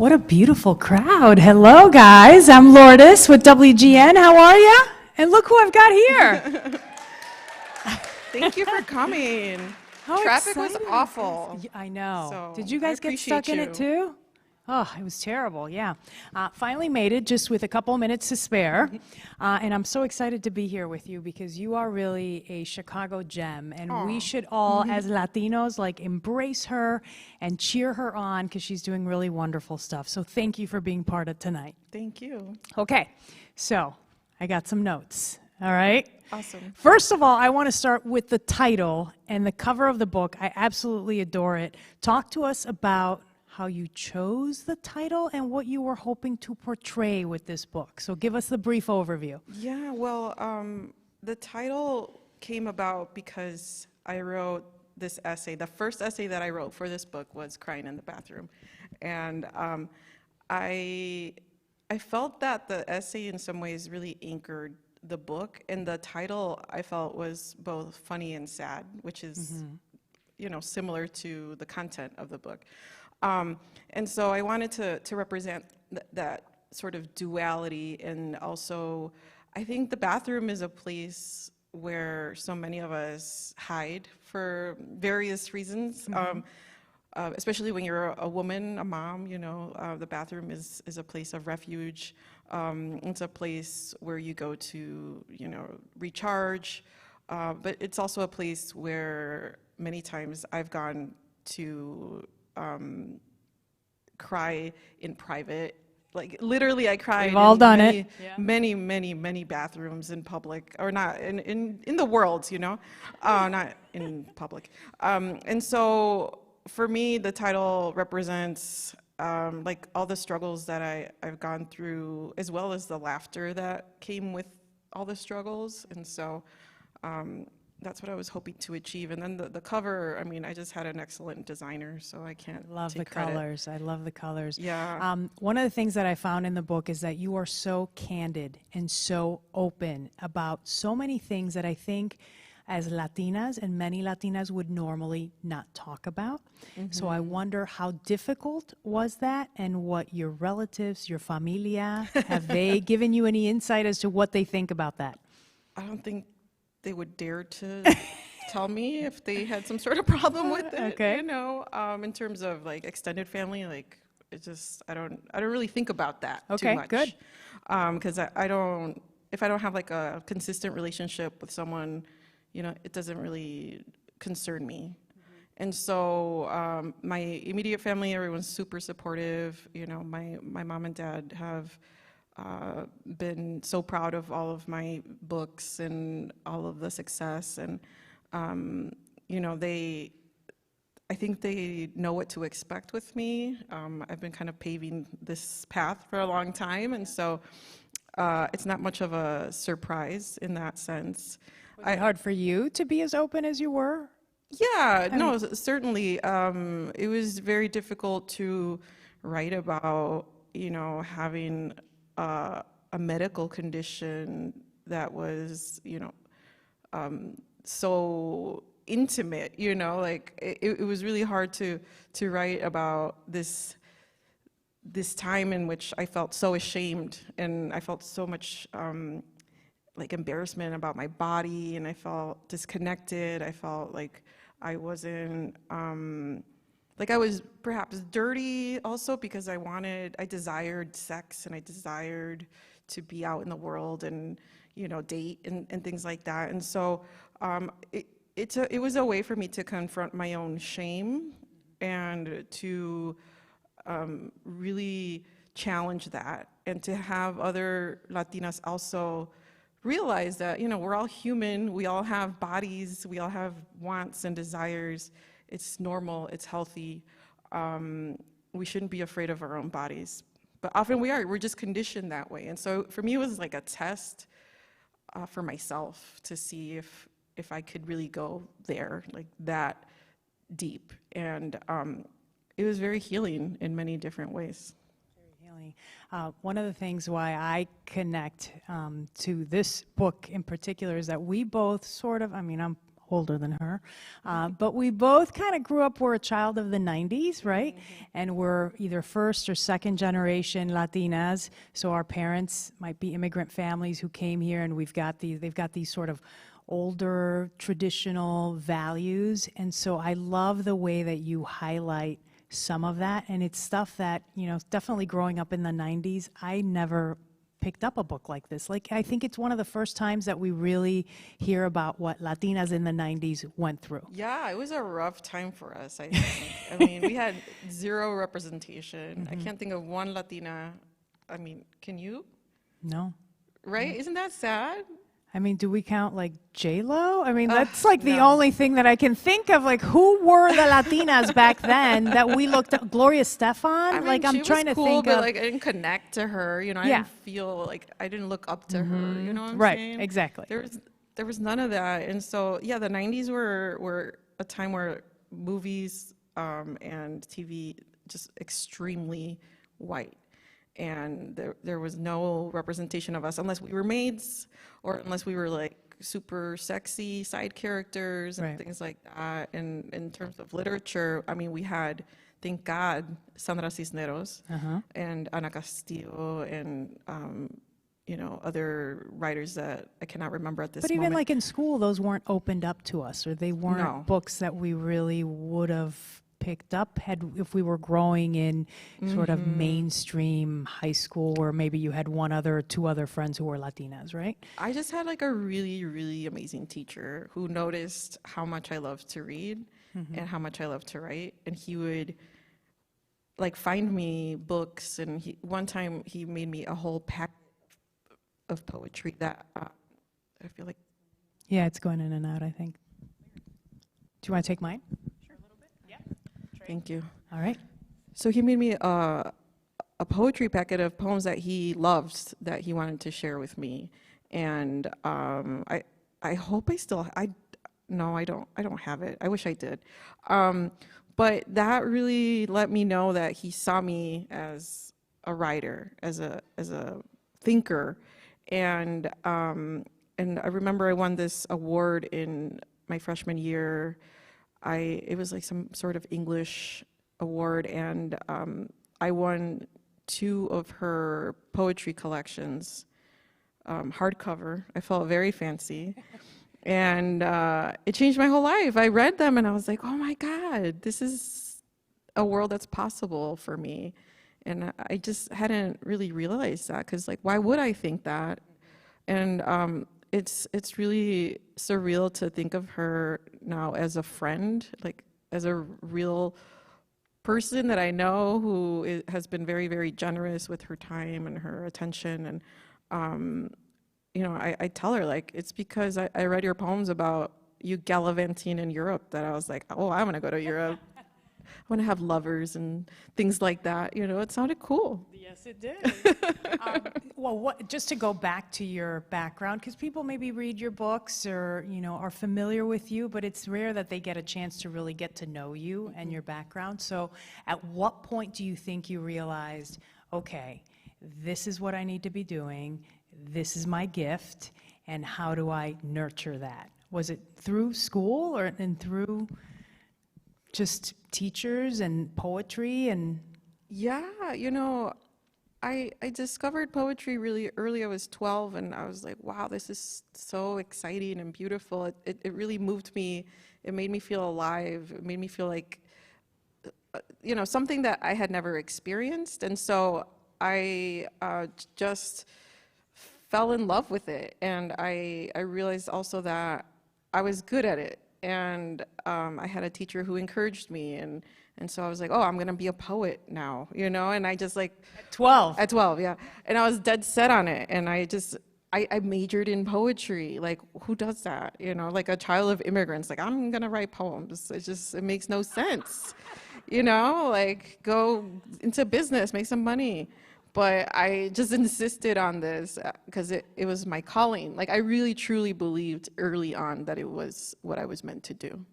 What a beautiful crowd. Hello, guys. I'm Lourdes with WGN. How are you? And look who I've got here. Thank you for coming. How Traffic was exciting. awful. I know. So Did you guys I get stuck in it appreciate too? Oh, it was terrible, yeah. Finally made it just with a couple minutes to spare. And I'm so excited to be here with you because you are really a Chicago gem. And we should all, as Latinos, like embrace her and cheer her on because she's doing really wonderful stuff. So thank you for being part of tonight. Thank you. Okay, so I got some notes, all right? Awesome. First of all, I want to start with the title and the cover of the book. I absolutely adore it. Talk to us about how you chose the title and what you were hoping to portray with this book. So give us the brief overview. Yeah, well, the title came about because I wrote this essay. The first essay that I wrote for this book was Crying in the Bathroom. And I felt that the essay in some ways really anchored the book, and the title I felt was both funny and sad, which is similar to the content of the book. And so I wanted to represent that sort of duality, and also I think the bathroom is a place where so many of us hide for various reasons, especially when you're a woman, a mom, the bathroom is a place of refuge. It's a place where you go to, recharge, but it's also a place where many times I've gone to cry in private. Like literally I cried. We've all done it. Many bathrooms in public, or not in the world, not in public. And so for me, the title represents like all the struggles that I've gone through, as well as the laughter that came with all the struggles. And so that's what I was hoping to achieve. And then the cover, I mean, I just had an excellent designer, so I can't Love the take credit. colors. I love the colors. Yeah. One of the things that I found in the book is that you are so candid and so open about so many things that I think as Latinas and many Latinas would normally not talk about. So I wonder how difficult was that, and what your relatives, your familia, have they given you any insight as to what they think about that? I don't think they would dare to tell me if they had some sort of problem with it. Okay. In terms of like extended family, like it's just I don't really think about that too Okay, much. good. Because if I don't have like a consistent relationship with someone, it doesn't really concern me. And so my immediate family, everyone's super supportive. My mom and dad have been so proud of all of my books and all of the success, and I think they know what to expect with me. I've been kind of paving this path for a long time, and so it's not much of a surprise in that sense. Was it hard for you to be as open as you were? Yeah, no, certainly. It was very difficult to write about, having a medical condition that was, so intimate, like it was really hard to write about this time in which I felt so ashamed, and I felt so much like embarrassment about my body, and I felt disconnected. I felt like I wasn't, like I was perhaps dirty also, because I desired sex, and I desired to be out in the world and, date and things like that. And so it was a way for me to confront my own shame and to really challenge that, and to have other Latinas also realize that, we're all human, we all have bodies, we all have wants and desires. It's normal, it's healthy. We shouldn't be afraid of our own bodies. But often we're just conditioned that way. And so for me, it was like a test for myself to see if I could really go there, like that deep. And it was very healing in many different ways. One of the things why I connect to this book in particular is that we both sort of, I'm older than her. But we both kind of grew up, we're a child of the 90s, right? And we're either first or second generation Latinas. So our parents might be immigrant families who came here, and they've got these sort of older traditional values. And so I love the way that you highlight some of that. And it's stuff that, you know, definitely growing up in the 90s, I never picked up a book like this. Like, I think it's one of the first times that we really hear about what Latinas in the 90s went through. Yeah, it was a rough time for us, I think. I mean, we had zero representation. I can't think of one Latina. I mean, can you? No. Right? Isn't that sad? I mean, do we count like J-Lo? I mean, that's like the no. only thing that I can think of. Like, who were the Latinas back then that we looked at? Gloria Stefan? I mean, like, I'm she trying was to cool, think but of. like I didn't connect to her. You know, I Yeah. didn't feel like I didn't look up to her. You know what I'm Right, saying? exactly. There was none of that, and so yeah, the '90s were a time where movies and TV just extremely white. And there was no representation of us unless we were maids or unless we were like super sexy side characters and Right. things like that. And in terms of literature, I mean, we had, thank God, Sandra Cisneros and Ana Castillo and, you know, other writers that I cannot remember at this But moment. even like in school, those weren't opened up to us, or they weren't No. books that we really would have picked up if we were growing in sort of mainstream high school where maybe you had one other or two other friends who were Latinas, right? I just had like a really, really amazing teacher who noticed how much I loved to read and how much I loved to write. And he would like find me books. And one time he made me a whole pack of poetry that I feel like. Yeah, it's going in and out, I think. Do you want to take mine? Thank you. All right. So he made me a poetry packet of poems that he loved that he wanted to share with me. And I hope no, I don't have it. I wish I did. But that really let me know that he saw me as a writer, as a thinker. And I remember I won this award in my freshman year. It was like some sort of English award, and I won 2 of her poetry collections, hardcover. I felt very fancy. And it changed my whole life. I read them and I was like, oh my God, this is a world that's possible for me. And I just hadn't really realized that, because like, why would I think that? And it's really surreal to think of her now as a friend, like as a real person that I know who has been very, very generous with her time and her attention. And, you know, I tell her, like, it's because I read your poems about you gallivanting in Europe that I was like, oh, I want to go to Europe. I want to have lovers and things like that. You know, it sounded cool. Yes, it did. Well, just to go back to your background, because people maybe read your books or, you know, are familiar with you, but it's rare that they get a chance to really get to know you and your background. So at what point do you think you realized, okay, this is what I need to be doing, this is my gift, and how do I nurture that? Was it through school and through just teachers and poetry and? Yeah, you know, I discovered poetry really early. I was 12, and I was like, wow, this is so exciting and beautiful. It really moved me. It made me feel alive. It made me feel like, you know, something that I had never experienced. And so I just fell in love with it. And I realized also that I was good at it. And I had a teacher who encouraged me, and so I was like, oh, I'm gonna be a poet now, you know? And I just like... At 12? At 12, yeah. And I was dead set on it, and I majored in poetry. Like, who does that, you know? Like a child of immigrants, like, I'm gonna write poems. It makes no sense, you know? Like, go into business, make some money. But I just insisted on this because it was my calling. Like, I really, truly believed early on that it was what I was meant to do.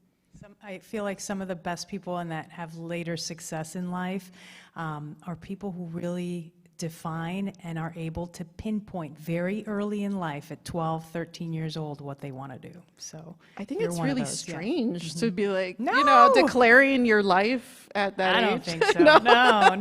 I feel like some of the best people and that have later success in life are people who really define and are able to pinpoint very early in life at 12, 13 years old what they want to do. So I think you're it's one of really those, yeah. strange to be like, you No! know, declaring your life at that age. I don't think so. No.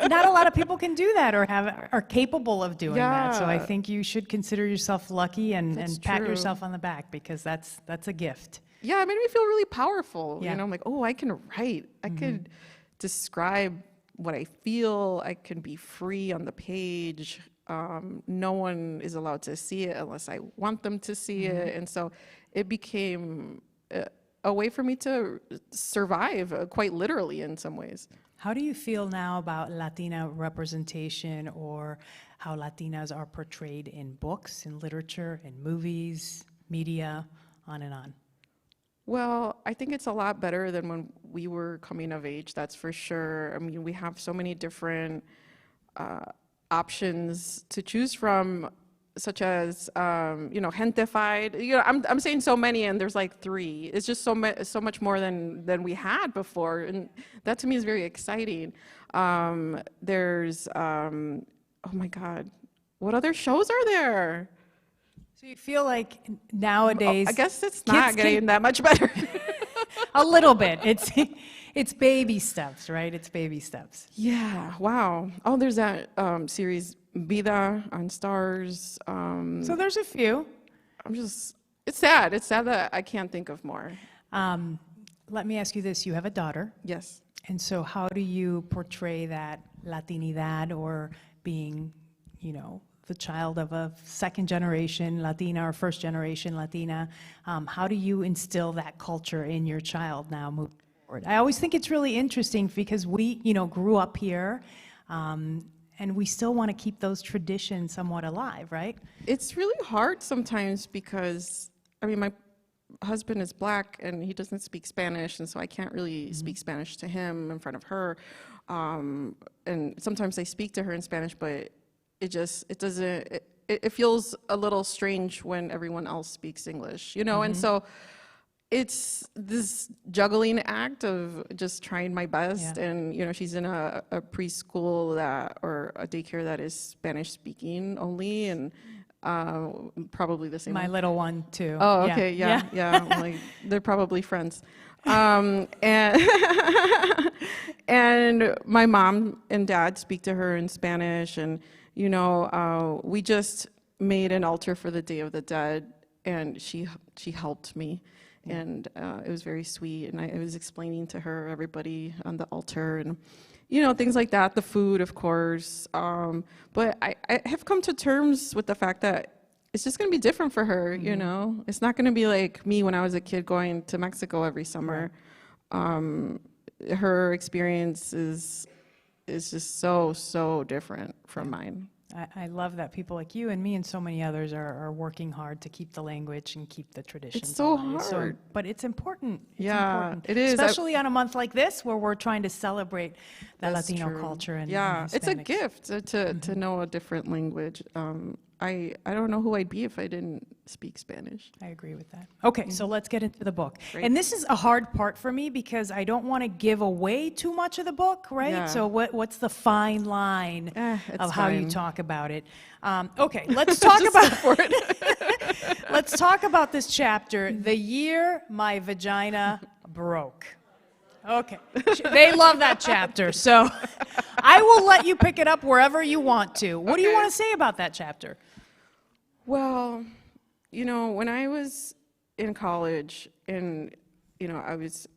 Not a lot of people can do that or are capable of doing that. So I Yeah. think you should consider yourself lucky and pat true. yourself on the back, because that's a gift. Yeah, it made me feel really powerful. Yeah. You know, I'm like, oh, I can write. I could describe what I feel. I can be free on the page. No one is allowed to see it unless I want them to see it. And so it became a way for me to survive, quite literally in some ways. How do you feel now about Latina representation, or how Latinas are portrayed in books, in literature, in movies, media, on and on? Well, I think it's a lot better than when we were coming of age, that's for sure. I mean, we have so many different options to choose from, such as, you know, gentified. You know, I'm saying so many, and there's like 3. It's just so much more than we had before, and that to me is very exciting. There's, oh my God, what other shows are there? So you feel like nowadays, I guess it's kids not getting that much better. a little bit. It's baby steps, right? It's baby steps. Yeah, wow. Oh, there's that series Vida on Stars. So there's a few. It's sad. It's sad that I can't think of more. Let me ask you this. You have a daughter. Yes. And so how do you portray that Latinidad, or being, you know, the child of a second generation Latina or first generation Latina? How do you instill that culture in your child now moving forward? I always think it's really interesting because we, you know, grew up here, and we still want to keep those traditions somewhat alive, right? It's really hard sometimes because, I mean, my husband is Black and he doesn't speak Spanish, and so I can't really speak Spanish to him in front of her. And sometimes I speak to her in Spanish, but it feels a little strange when everyone else speaks English, you know? And so it's this juggling act of just trying my best. And, you know, she's in a preschool or a daycare that is Spanish speaking only, and probably the same. My little one too. Oh, okay, yeah. Like, they're probably friends. And and my mom and dad speak to her in Spanish, and you know, we just made an altar for the Day of the Dead, and she helped me, and it was very sweet. And I was explaining to her everybody on the altar, and you know, things like that. The food, of course. But I have come to terms with the fact that it's just going to be different for her. You know, it's not going to be like me when I was a kid going to Mexico every summer. Her experience is just so different from mine. I love that people like you and me and so many others are working hard to keep the language and keep the traditions. It's so alive. hard. But it's important. It's Yeah, important. it is. Especially on a month like this where we're trying to celebrate the That's Latino true. culture and yeah, it's a Hispanics. gift to know a different language. I don't know who I'd be if I didn't speak Spanish. I agree with that. Okay, so let's get into the book. Great. And this is a hard part for me because I don't want to give away too much of the book, right? Yeah. So what's the fine line It's of how you fine. talk about it? Okay, let's talk about let's talk about this chapter, The Year My Vagina Broke. Okay, they love that chapter, so I will let you pick it up wherever you want to. What do you Okay. want to say about that chapter? Well, you know, when I was in college, and you know, I was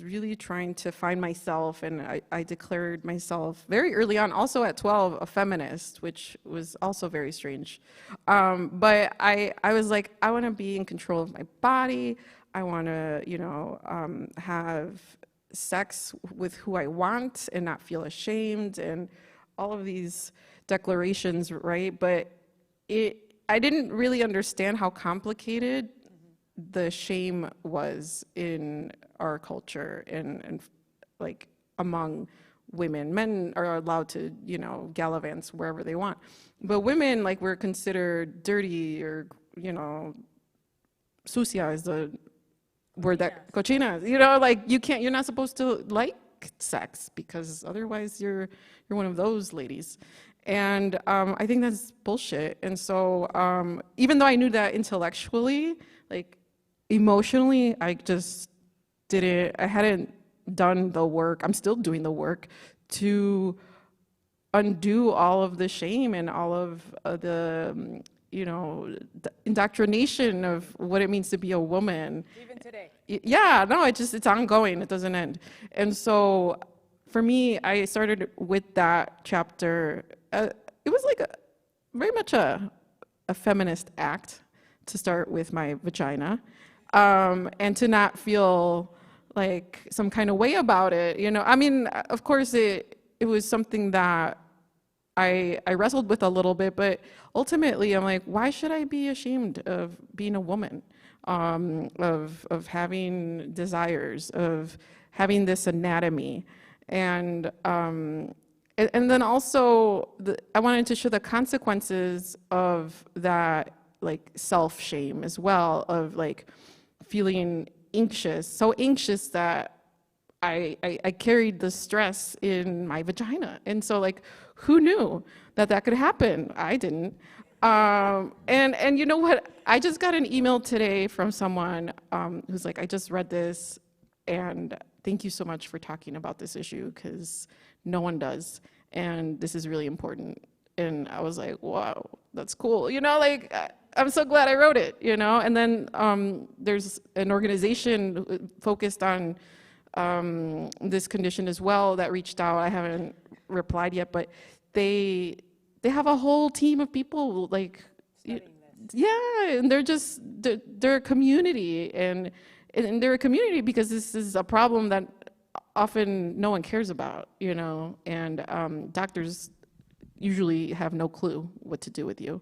really trying to find myself, and I declared myself very early on, also at 12, a feminist, which was also very strange. But I was like, I want to be in control of my body. I want to, you know, have sex with who I want and not feel ashamed, and all of these declarations, right? But I didn't really understand how complicated the shame was in our culture and like among women. Men are allowed to, you know, gallivant wherever they want, but women, like, we're considered dirty, or, you know, sucia is the word that cochina, you know, like you're not supposed to like sex because otherwise you're one of those ladies. And I think that's bullshit. And so even though I knew that intellectually, like emotionally, I just I hadn't done the work. I'm still doing the work to undo all of the shame and all of the, the indoctrination of what it means to be a woman. Even today. Yeah, no, it's ongoing. It doesn't end. And so for me, I started with that chapter. It was like very much a feminist act to start with my vagina, and to not feel like some kind of way about it. I mean, of course, it was something that I wrestled with a little bit, but ultimately I'm like, why should I be ashamed of being a woman, of having desires, of having this anatomy? And then also I wanted to show the consequences of that, like self-shame as well, of like feeling anxious, so anxious that I carried the stress in my vagina. And so like, who knew that could happen? I didn't. And you know what? I just got an email today from someone who's like, I just read this, and thank you so much for talking about this issue, because no one does, and this is really important. And I was like, wow, that's cool. Like, I'm so glad I wrote it, And then there's an organization focused on this condition as well that reached out. I haven't replied yet, but they have a whole team of people, like, yeah, and they're a community, and they're a community because this is a problem that often no one cares about, and doctors usually have no clue what to do with you.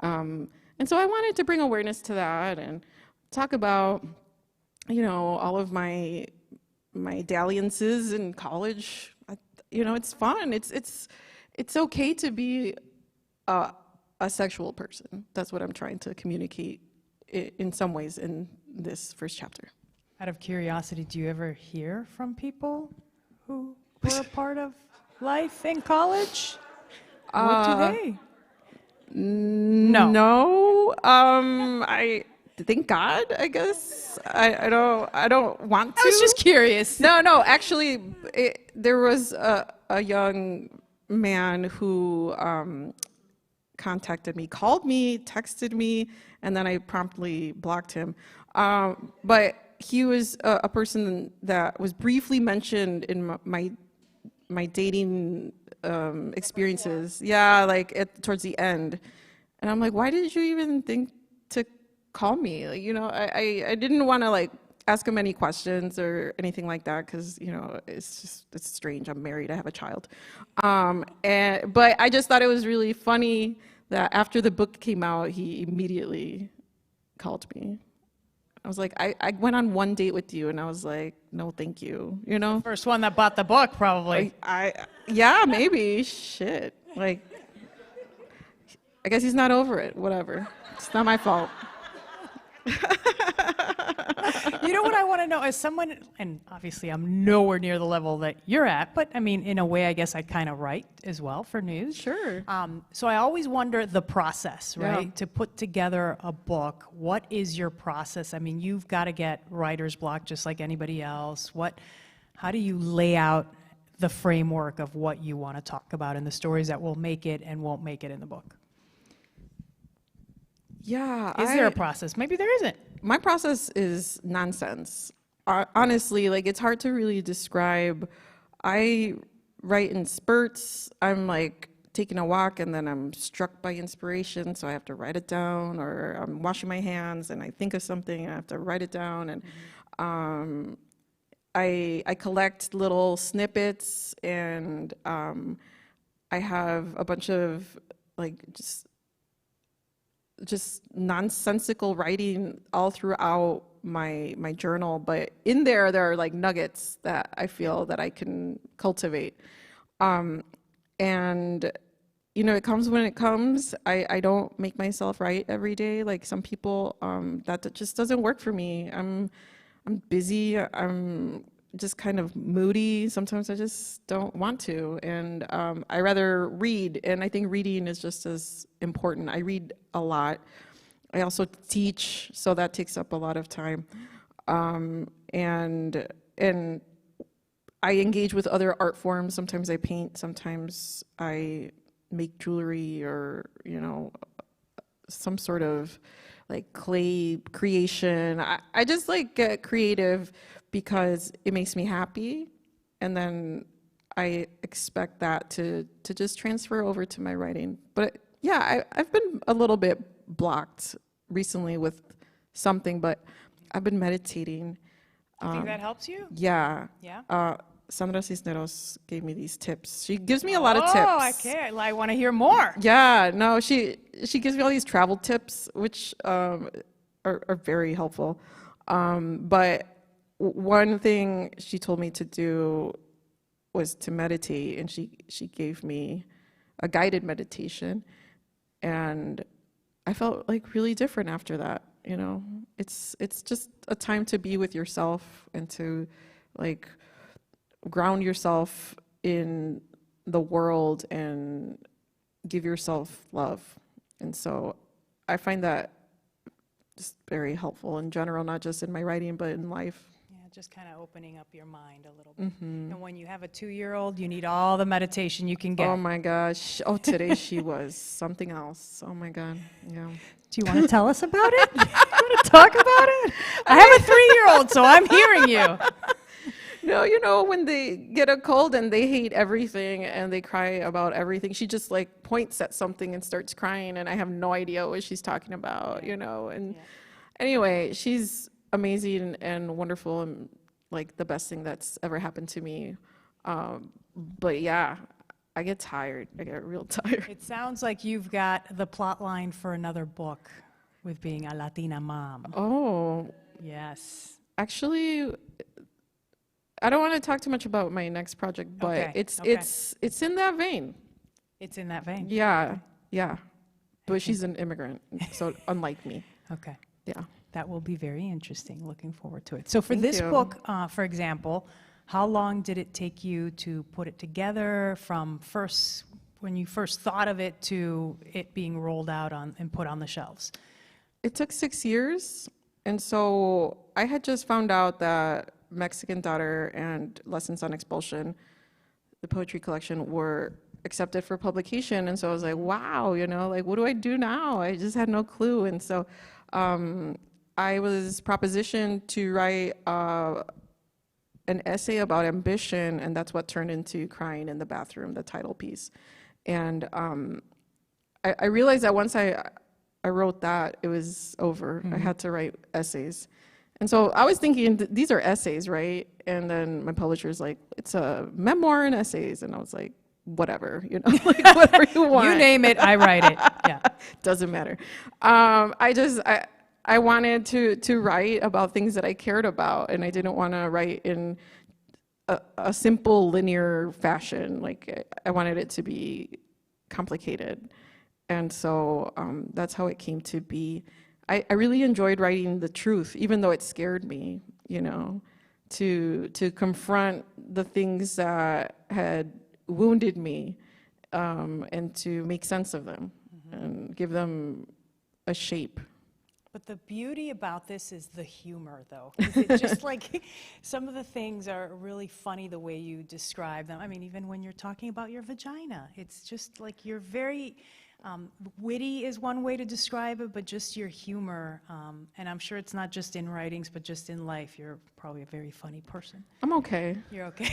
And so I wanted to bring awareness to that and talk about, all of my dalliances in college. It's fun. It's okay to be a sexual person. That's what I'm trying to communicate in some ways in this first chapter. Out of curiosity, do you ever hear from people who were a part of life in college? What do they? No. I thank God, I guess. I don't want to. I was just curious. No. Actually, there was a young man who contacted me, called me, texted me, and then I promptly blocked him. But he was a person that was briefly mentioned in my dating experiences. Yeah, like towards the end. And I'm like, why did you even think to call me? Like, I didn't want to like ask him any questions or anything like that, because it's strange. I'm married, I have a child. But I just thought it was really funny that after the book came out, he immediately called me. I was like, I went on one date with you, and I was like, no, thank you. First one that bought the book, probably. Yeah, maybe. Shit. Like, I guess he's not over it. Whatever. It's not my fault. You know what I want to know, as someone, and obviously I'm nowhere near the level that you're at, but I mean, in a way, I guess I kind of write as well for news. Sure. So I always wonder the process, right? Yeah. To put together a book, what is your process? I mean, you've got to get writer's block just like anybody else. How do you lay out the framework of what you want to talk about and the stories that will make it and won't make it in the book? Yeah. Is there a process? Maybe there isn't. My process is nonsense. Honestly, like, it's hard to really describe. I write in spurts. I'm like taking a walk and then I'm struck by inspiration, so I have to write it down, or I'm washing my hands and I think of something and I have to write it down. And I collect little snippets, and I have a bunch of like just nonsensical writing all throughout my journal, but in there are like nuggets that I feel that I can cultivate. And it comes when it comes. I don't make myself write every day like some people. That just doesn't work for me. I'm busy. I'm just kind of moody. Sometimes I just don't want to, and I rather read, and I think reading is just as important. I read a lot. I also teach, so that takes up a lot of time, and I engage with other art forms. Sometimes I paint, sometimes I make jewelry, or some sort of like clay creation. I just like get creative because it makes me happy, and then I expect that to just transfer over to my writing. But yeah, I've been a little bit blocked recently with something, but I've been meditating. You think that helps you? Yeah. Yeah. Sandra Cisneros gave me these tips. She gives me a lot of tips. Oh, okay. I want to hear more. Yeah, no, she gives me all these travel tips, which are very helpful. But one thing she told me to do was to meditate, and she gave me a guided meditation, and I felt like really different after that. It's just a time to be with yourself and to like ground yourself in the world and give yourself love. And so I find that just very helpful in general, not just in my writing, but in life. Yeah, just kind of opening up your mind a little bit. And when you have a 2-year-old, you need all the meditation you can get. Oh my gosh. Oh, today she was something else. Oh my God. Yeah. Do you want to tell us about it? You want to talk about it? I have a 3-year-old, so I'm hearing you. No, when they get a cold and they hate everything and they cry about everything, she just like points at something and starts crying, and I have no idea what she's talking about, and anyway, she's amazing and wonderful and like the best thing that's ever happened to me. But yeah, I get tired. I get real tired. It sounds like you've got the plot line for another book with being a Latina mom. Oh, Yes. actually, I don't want to talk too much about my next project, but Okay, it's okay. it's in that vein. It's in that vein. Yeah. But she's an immigrant, so unlike me. Okay. Yeah. That will be very interesting. Looking forward to it. So for Thank this you. book, for example, how long did it take you to put it together from when you first thought of it to it being rolled out and put on the shelves? It took 6 years, and so I had just found out that Mexican Daughter and Lessons on Expulsion, the poetry collection, were accepted for publication, and so I was like, wow, like what do I do now? I just had no clue, and so I was propositioned to write an essay about ambition, and that's what turned into Crying in the Bathroom, the title piece. And I realized that once I wrote that, it was over. I had to write essays. And so I was thinking, these are essays, right? And then my publisher's like, it's a memoir and essays. And I was like, whatever, like whatever you want. You name it, I write it. Yeah. Doesn't matter. I wanted to write about things that I cared about, and I didn't want to write in a simple linear fashion. Like I wanted it to be complicated. And so that's how it came to be. I really enjoyed writing the truth, even though it scared me, to confront the things that had wounded me, and to make sense of them and give them a shape. But the beauty about this is the humor, though. It's just like some of the things are really funny the way you describe them. I mean, even when you're talking about your vagina, it's just like you're very witty is one way to describe it, but just your humor. And I'm sure it's not just in writings, but just in life. You're probably a very funny person. I'm okay. You're okay.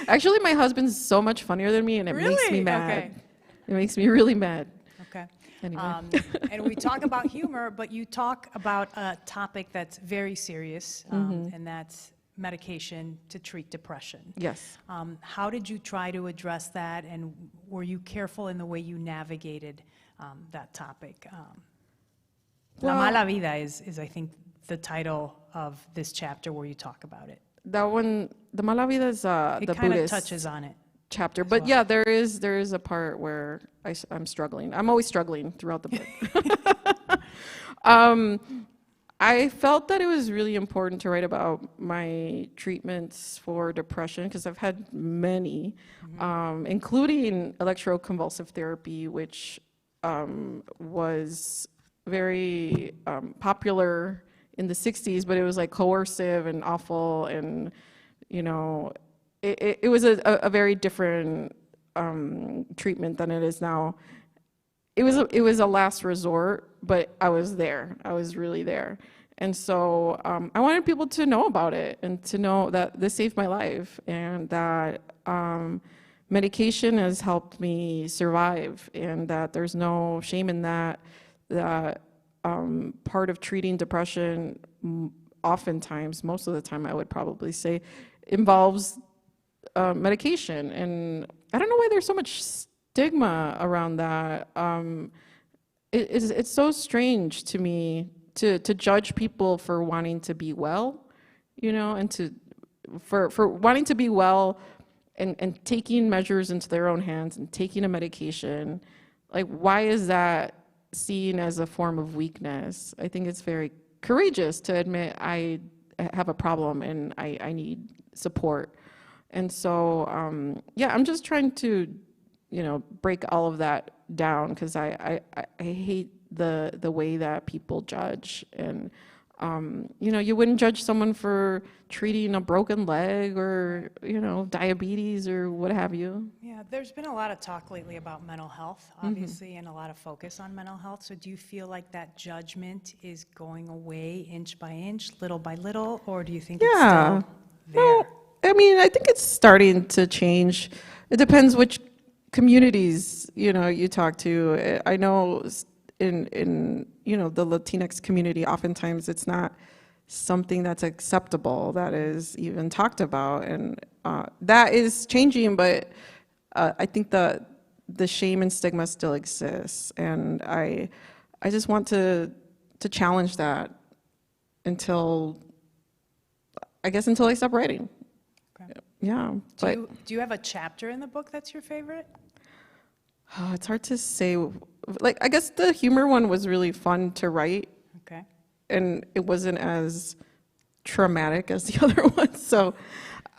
Actually, my husband's so much funnier than me, and it makes me mad. Okay. It makes me really mad. Okay. Anyway. And we talk about humor, but you talk about a topic that's very serious, and that's medication to treat depression. Yes. How did you try to address that, and were you careful in the way you navigated that topic? La Mala Vida is, I think, the title of this chapter where you talk about it. That one, the Mala Vida is the It kind of Buddhist touches on it. chapter, but yeah, there is a part where I'm struggling. I'm always struggling throughout the book. I felt that it was really important to write about my treatments for depression because I've had many, including electroconvulsive therapy, which was very popular in the 60s, but it was like coercive and awful, and you know, it was a very different treatment than it is now. It was a last resort, but I was there. I was really there. And so I wanted people to know about it and to know that this saved my life and that medication has helped me survive and that there's no shame in that, that part of treating depression oftentimes, most of the time I would probably say, involves medication. And I don't know why there's so much stigma around that. It's so strange to me to judge people for wanting to be well, you know, and for wanting to be well and taking measures into their own hands and taking a medication. Like, why is that seen as a form of weakness? I think it's very courageous to admit I have a problem and I need support. And so, yeah, I'm just trying to, you know, break all of that down because I hate the way that people judge. And you know, you wouldn't judge someone for treating a broken leg or, you know, diabetes or what have you. Yeah, there's been a lot of talk lately about mental health, obviously, and a lot of focus on mental health. So do you feel like that judgment is going away inch by inch, little by little, or do you think it's still there? Well, I mean, I think it's starting to change. It depends which communities, you know, you talk to. I know in you know, the Latinx community, oftentimes it's not something that's acceptable, that is even talked about, and that is changing, but I think the shame and stigma still exists, and I just want to challenge that until I stop writing. Okay. Yeah, but do you have a chapter in the book that's your favorite? oh, it's hard to say. Like, I guess the humor one was really fun to write. Okay. And it wasn't as traumatic as the other one. So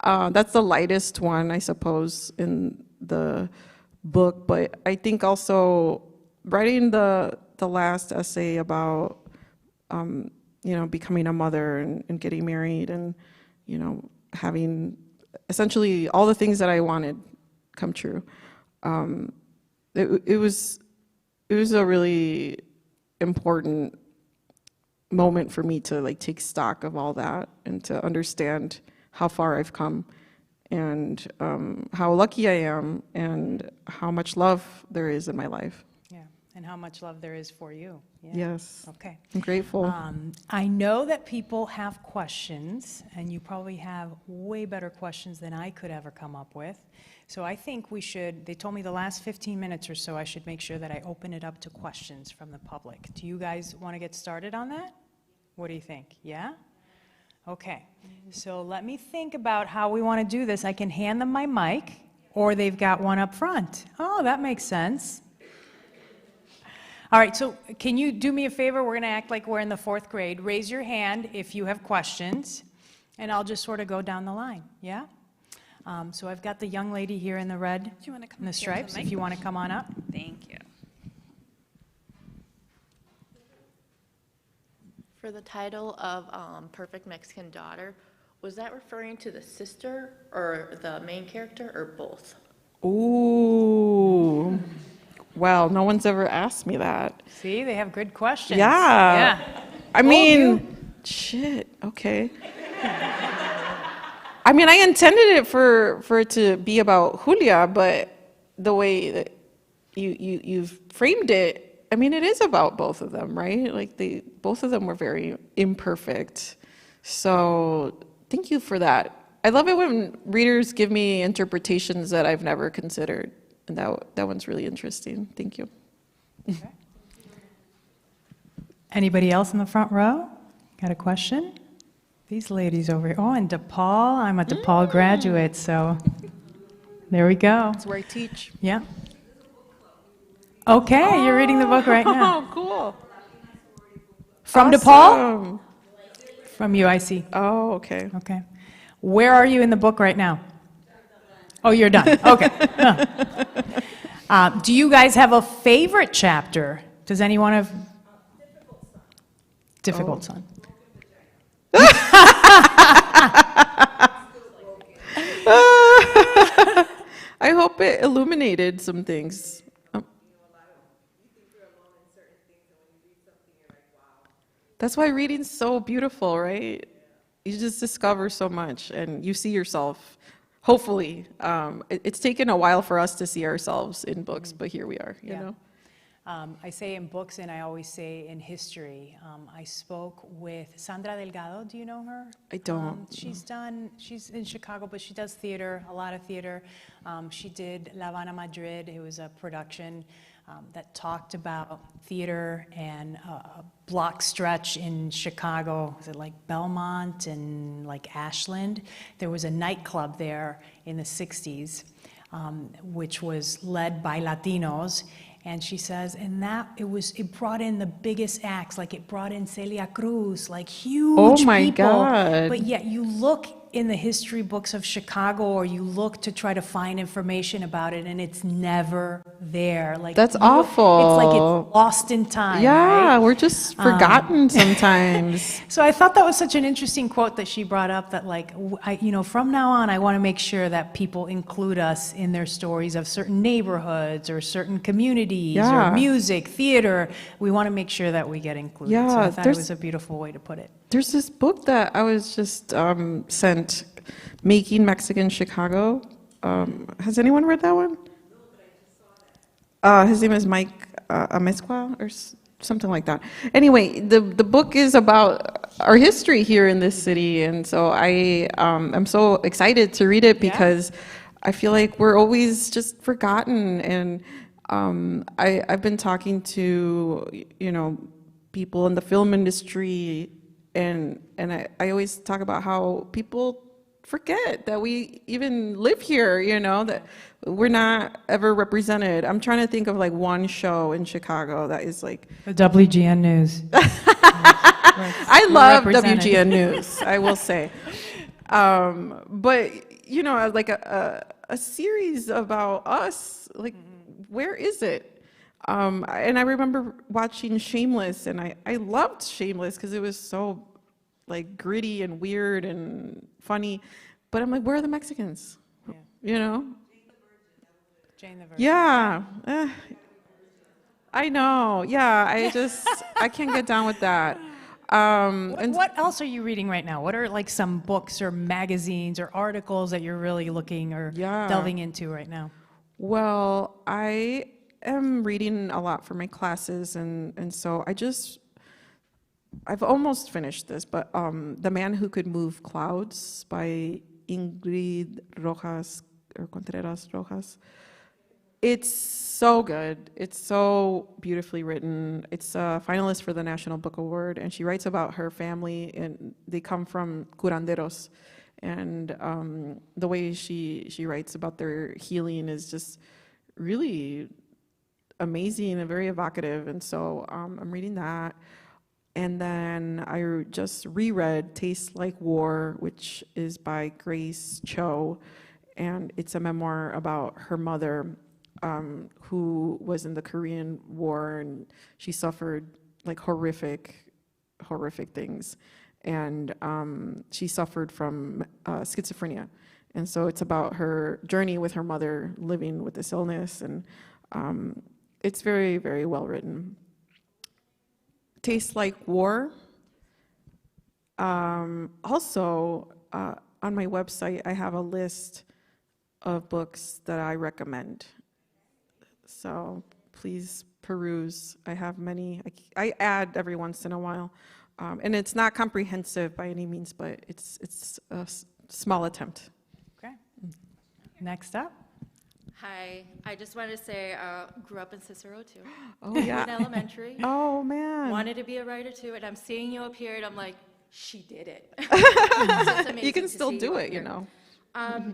that's the lightest one, I suppose, in the book. But I think also writing the last essay about, you know, becoming a mother and getting married and, you know, having essentially all the things that I wanted come true. It was a really important moment for me to like take stock of all that and to understand how far I've come and how lucky I am and how much love there is in my life. Yeah, and how much love there is for you. Yeah. Yes. Okay. I'm grateful. I know that people have questions, and you probably have way better questions than I could ever come up with. So I think we should, they told me the last 15 minutes or so, I should make sure that I open it up to questions from the public. Do you guys want to get started on that? What do you think? Yeah? Okay. So let me think about how we want to do this. I can hand them my mic, or they've got one up front. Oh, that makes sense. All right, so can you do me a favor? We're going to act like we're in the 4th grade. Raise your hand if you have questions, and I'll just sort of go down the line. Yeah? So I've got the young lady here in the red, Do you want to come in the up here to stripes, the if mic? you want to come on up. Thank you. For the title of Perfect Mexican Daughter, was that referring to the sister or the main character or both? Ooh. Wow, no one's ever asked me that. See, they have good questions. Yeah. Yeah. I mean, shit, okay. I mean, I intended it for it to be about Julia, but the way that you've framed it, I mean, it is about both of them, right? Like both of them were very imperfect. So thank you for that. I love it when readers give me interpretations that I've never considered, and that one's really interesting. Thank you. Okay. Anybody else in the front row? Got a question? These ladies over here. Oh, and DePaul. I'm a DePaul graduate, so there we go. That's where I teach. Yeah. Okay, you're reading the book right now. Oh, cool. From Awesome. DePaul? From UIC. Oh, okay. Okay. Where are you in the book right now? Oh, you're done. Okay. Do you guys have a favorite chapter? Does anyone have? Difficult Son. I hope it illuminated some things. That's why reading's so beautiful, right? You just discover so much and you see yourself. Hopefully. It's taken a while for us to see ourselves in books, but here we are, you know? I say in books and I always say in history. I spoke with Sandra Delgado. Do you know her? I don't. She's in Chicago, but she does theater, a lot of theater. She did La Habana Madrid. It was a production that talked about theater and a block stretch in Chicago. Was it like Belmont and like Ashland? There was a nightclub there in the 60s, which was led by Latinos. And she says, and that it brought in the biggest acts, like it brought in Celia Cruz, like huge Oh my people. God. But yet you look in the history books of Chicago, or you look to try to find information about it, and it's never there. Like That's awful. It's like it's lost in time. Yeah, right? we're just forgotten sometimes. So I thought that was such an interesting quote that she brought up, that like, from now on, I want to make sure that people include us in their stories of certain neighborhoods or certain communities Yeah. or music, theater. We want to make sure that we get included. So Yeah, I thought it there's- was a beautiful way to put it. There's this book that I was just sent, Making Mexican Chicago. Has anyone read that one? His name is Mike Amezcua or something like that. Anyway, the book is about our history here in this city, and so I'm so excited to read it because I feel like we're always just forgotten. And I've been talking to people in the film industry, and I always talk about how people forget that we even live here, that we're not ever represented. I'm trying to think of like one show in Chicago that is like... The WGN News. I love represented. WGN News, I will say. But, like a series about us, like, where is it? And I remember watching Shameless, and I loved Shameless because it was so like gritty and weird and funny. But I'm like, where are the Mexicans? Yeah. Jane the Virgin. Yeah. I know. Yeah. I can't get down with that. What else are you reading right now? What are like some books or magazines or articles that you're really looking or delving into right now? Well, I am reading a lot for my classes, and so I've almost finished this, but The Man Who Could Move Clouds by Ingrid Rojas or Contreras Rojas. It's so good. It's so beautifully written. It's a finalist for the National Book Award, and she writes about her family, and they come from curanderos. And the way she writes about their healing is just really amazing and very evocative. And so I'm reading that. And then I just reread Tastes Like War, which is by Grace Cho. And it's a memoir about her mother, who was in the Korean War, and she suffered like horrific things. And she suffered from schizophrenia. And so it's about her journey with her mother living with this illness. And it's very, very well written. Tastes Like War. Also, on my website, I have a list of books that I recommend. So please peruse. I have many. I add every once in a while. And it's not comprehensive by any means, but it's a small attempt. Okay. Next up. Hi, I just wanted to say, grew up in Cicero too. Oh, yeah. In elementary. Oh, man. Wanted to be a writer too, and I'm seeing you up here, and I'm like, she did it. So it's amazing You can to still see do up it, here.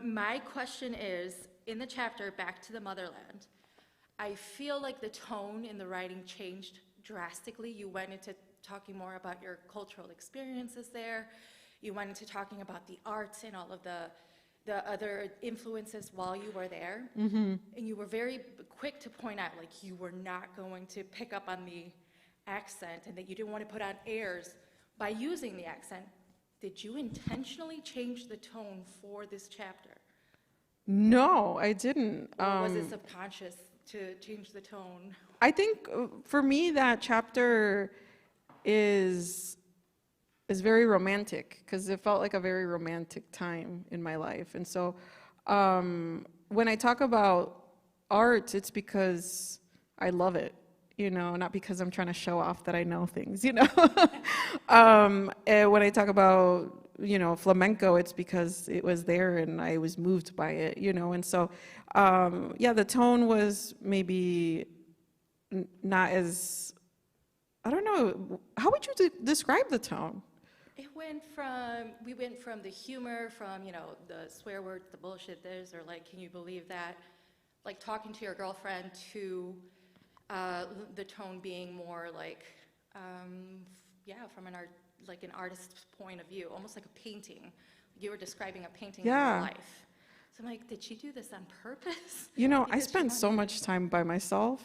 My question is, in the chapter, Back to the Motherland, I feel like the tone in the writing changed drastically. You went into talking more about your cultural experiences there. You went into talking about the arts and all of the other influences while you were there. And you were very quick to point out, like, you were not going to pick up on the accent and that you didn't want to put on airs by using the accent. Did you intentionally change the tone for this chapter? No, I didn't. Or was it subconscious to change the tone? I think for me that chapter is very romantic because it felt like a very romantic time in my life. And so when I talk about art, it's because I love it, you know, not because I'm trying to show off that I know things, you know. And when I talk about, you know, flamenco, it's because it was there and I was moved by it, you know. And so, yeah, the tone was maybe not as, I don't know, how would you describe the tone? We went from the humor, from, you know, the swear words, the bullshit this, or like, can you believe that? Like talking to your girlfriend, to the tone being more like, yeah, from an artist's point of view, almost like a painting. You were describing a painting in your life. So I'm like, did she do this on purpose? You know, I spent so much time by myself,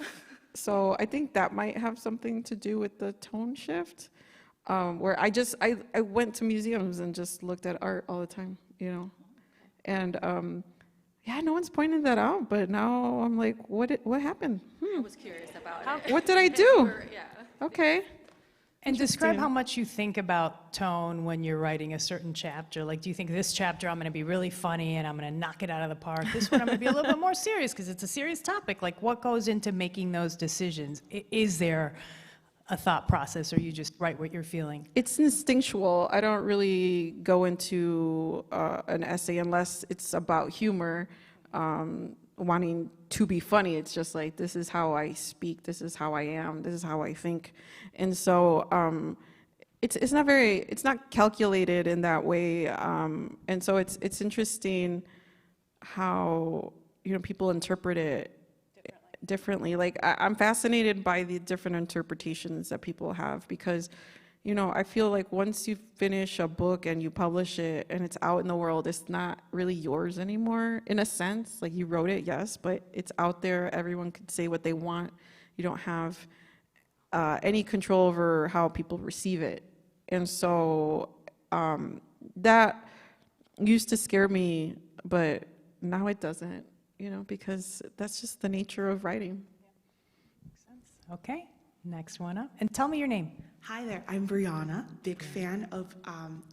so I think that might have something to do with the tone shift. Where I went to museums and just looked at art all the time, you know, and yeah, no one's pointing that out, but now I'm like, what happened? I was curious about it. What did I do? Yeah. Okay. And describe how much you think about tone when you're writing a certain chapter. Like, do you think this chapter I'm going to be really funny and I'm going to knock it out of the park? This one I'm going to be a little bit more serious because it's a serious topic. Like, what goes into making those decisions? Is there a thought process, or you just write what you're feeling? It's instinctual. I don't really go into an essay unless it's about humor, wanting to be funny. It's just like, this is how I speak, this is how I am, this is how I think. And so it's not calculated in that way. And so it's interesting how, you know, people interpret it differently. Like, I'm fascinated by the different interpretations that people have because, you know, I feel like once you finish a book and you publish it and it's out in the world, it's not really yours anymore in a sense. Like, you wrote it, yes, but it's out there. Everyone could say what they want. You don't have any control over how people receive it. And so that used to scare me, but now it doesn't. You know, because that's just the nature of writing. Yeah. Makes sense. Okay, next one up. And tell me your name. Hi there, I'm Brianna. Big fan of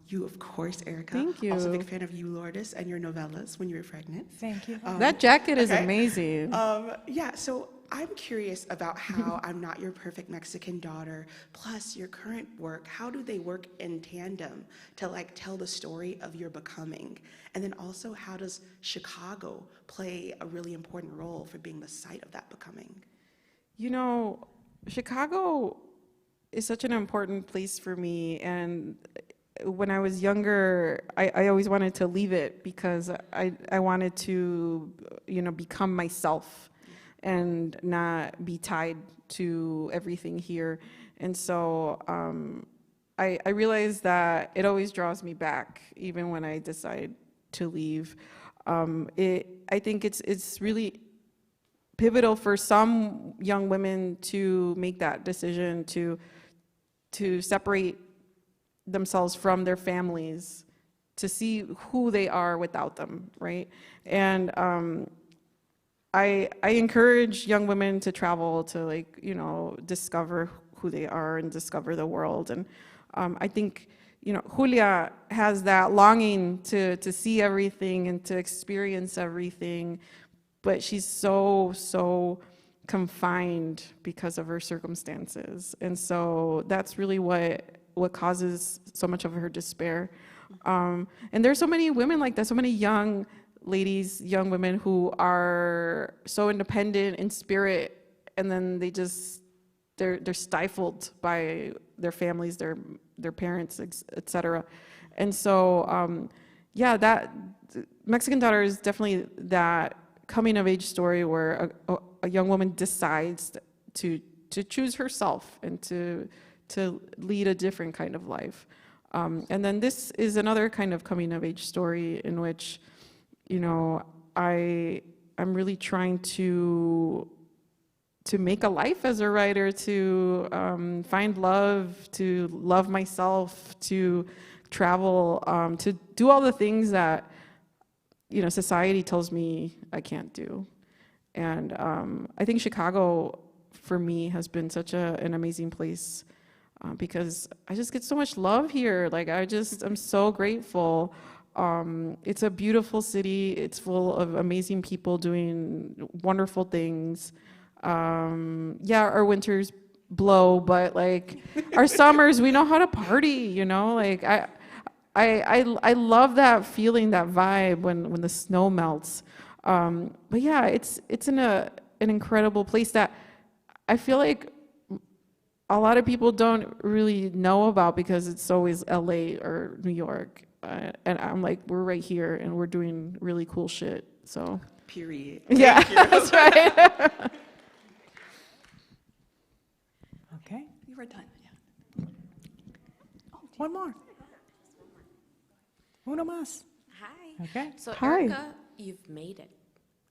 you, of course, Erika. Thank you. Also big fan of you, Lourdes, and your novellas when you were pregnant. Thank you. That jacket is amazing. Yeah, so I'm curious about how I'm Not Your Perfect Mexican Daughter, plus your current work, how do they work in tandem to like tell the story of your becoming? And then also, how does Chicago play a really important role for being the site of that becoming? You know, Chicago is such an important place for me, and when I was younger, I always wanted to leave it because I wanted to, you know, become myself and not be tied to everything here. And so I realized that it always draws me back, even when I decide to leave. I think it's really pivotal for some young women to make that decision to separate themselves from their families, to see who they are without them, right? And I encourage young women to travel, to, like, you know, discover who they are and discover the world. And I think, you know, Julia has that longing to see everything and to experience everything, but she's so confined because of her circumstances. And so that's really what causes so much of her despair. And there's so many women like that, so many young ladies, young women who are so independent in spirit, and then they're stifled by their families, their parents, et cetera. And so, yeah, that Mexican Daughter is definitely that coming of age story where a young woman decides to choose herself and to to lead a different kind of life. And then this is another kind of coming of age story in which, you know, I'm really trying to make a life as a writer, to find love, to love myself, to travel, to do all the things that, you know, society tells me I can't do. And I think Chicago, for me, has been such an amazing place because I just get so much love here. Like, I'm so grateful. It's a beautiful city. It's full of amazing people doing wonderful things. Yeah, our winters blow, but like our summers, we know how to party, you know? Like, I love that feeling, that vibe when the snow melts. But yeah, it's an incredible place that I feel like a lot of people don't really know about because it's always LA or New York. And I'm like, we're right here and we're doing really cool shit, so. Period. Yeah, that's right. Okay, You were done. Yeah. one more. Uno más. Hi. Okay. So Hi. Erika, you've made it.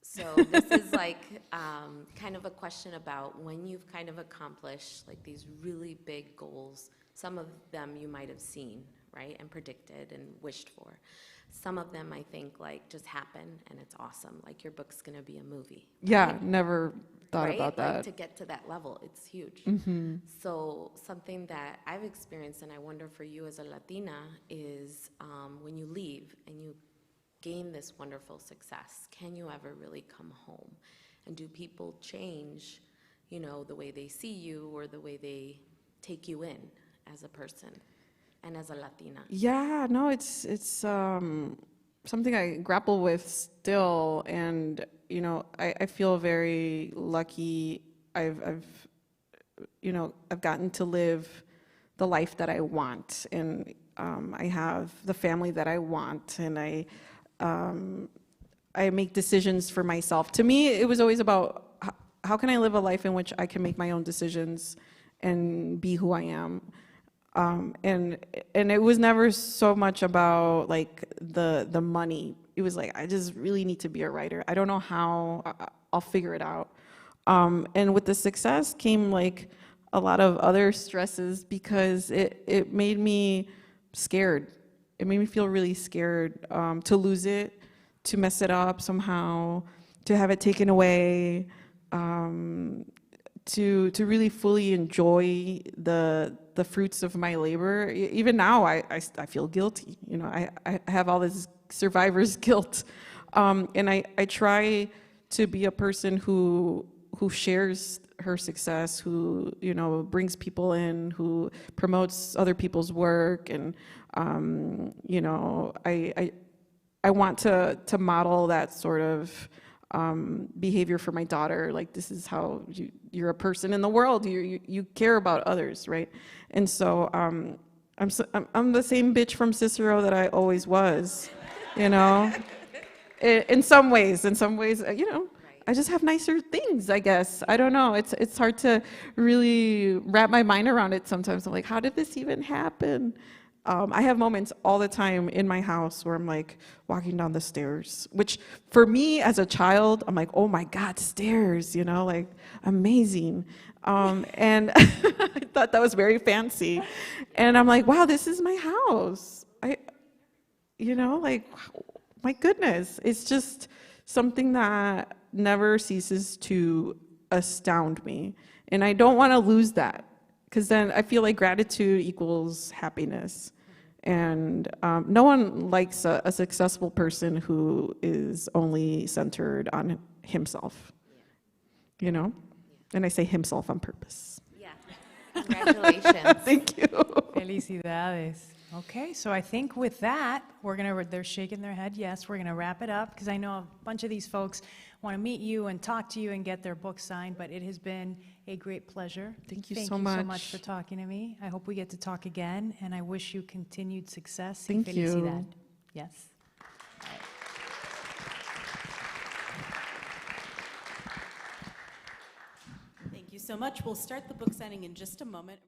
So this is like kind of a question about when you've kind of accomplished like these really big goals. Some of them you might have seen, right, and predicted and wished for. Some of them I think like just happen and it's awesome. Like your book's gonna be a movie. Yeah, never thought Right? about Like that. to get to that level, it's huge. So something that I've experienced, and I wonder for you as a Latina, is when you leave and you gain this wonderful success, can you ever really come home? And do people change, you know, the way they see you or the way they take you in as a person and as a Latina? Yeah, no, it's something I grapple with still, and you know, I feel very lucky. I've gotten to live the life that I want, and I have the family that I want, and I make decisions for myself. To me, it was always about how can I live a life in which I can make my own decisions and be who I am. And it was never so much about like the money. It was like, I just really need to be a writer. I don't know how, I'll figure it out. And with the success came like a lot of other stresses because it made me scared. It made me feel really scared to lose it, to mess it up somehow, to have it taken away, to really fully enjoy the fruits of my labor. Even now, I feel guilty. You know, I have all this survivor's guilt, and I try to be a person who shares her success, who, you know, brings people in, who promotes other people's work, and you know, I want to model that sort of behavior for my daughter. Like, this is how you're a person in the world. You care about others, right? And so I'm the same bitch from Cicero that I always was, you know. In some ways, you know. I just have nicer things, I guess. I don't know. It's hard to really wrap my mind around it sometimes. I'm like, how did this even happen? I have moments all the time in my house where I'm like walking down the stairs, which for me as a child, I'm like, oh my God, stairs, you know, like amazing. And I thought that was very fancy. And I'm like, wow, this is my house. You know, like, my goodness. It's just something that never ceases to astound me. And I don't want to lose that, because then I feel like gratitude equals happiness. And no one likes a successful person who is only centered on himself, you know? And I say himself on purpose. Yeah. Congratulations. Thank you. Felicidades. Okay, so I think with that, they're shaking their head, yes, we're gonna wrap it up, because I know a bunch of these folks want to meet you and talk to you and get their book signed, but it has been a great pleasure. Thank you so Thank you so much much. for talking to me. I hope we get to talk again, and I wish you continued success. Thank y you. felicidad. Yes. Thank you so much. We'll start the book signing in just a moment.